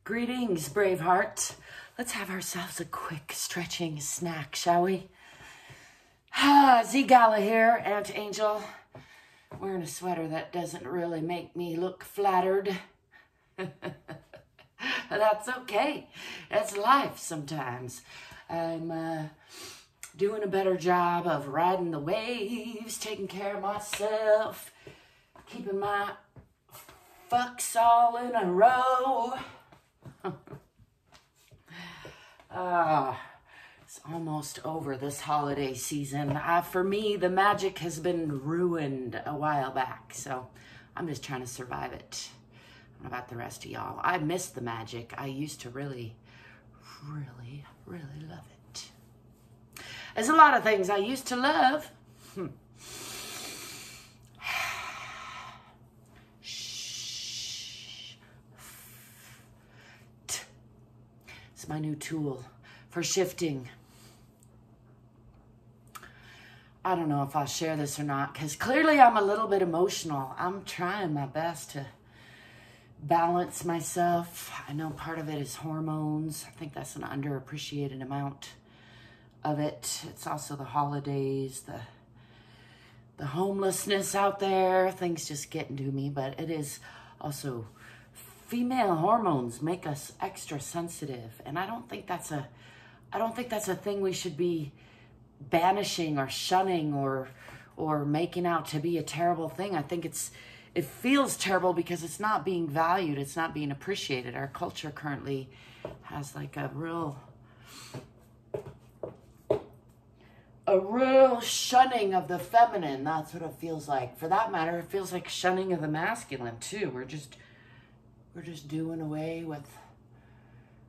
Greetings, Braveheart. Let's have ourselves a quick stretching snack, shall we? Z Gala here, Aunt Angel. Wearing a sweater that doesn't really make me look flattered. That's okay. That's life sometimes. I'm doing a better job of riding the waves, taking care of myself, keeping my fucks all in a row. It's almost over this holiday season. For me, the magic has been ruined a while back, so I'm just trying to survive it. I don't know about the rest of y'all. I miss the magic. I used to really love it. There's a lot of things I used to love. It's my new tool for shifting. I don't know if I'll share this or not, because clearly I'm a little bit emotional. I'm trying my best to balance myself. I know part of it is hormones. I think that's an underappreciated amount of it. It's also the holidays, the homelessness out there, things just getting to me, but it is also female hormones make us extra sensitive, and I don't think that's a thing we should be banishing or shunning or making out to be a terrible thing. I think it feels terrible because it's not being valued, it's not being appreciated. Our culture currently has like a real shunning of the feminine. That's what it feels like. For that matter, it feels like shunning of the masculine too. We're just doing away with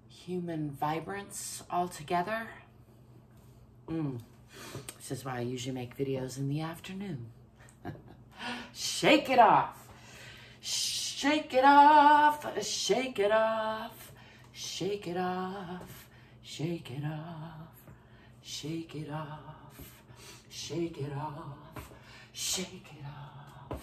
human vibrance altogether. This is why I usually make videos in the afternoon. Shake it off. Shake it off. Shake it off. Shake it off. Shake it off. Shake it off. Shake it off. Shake it off.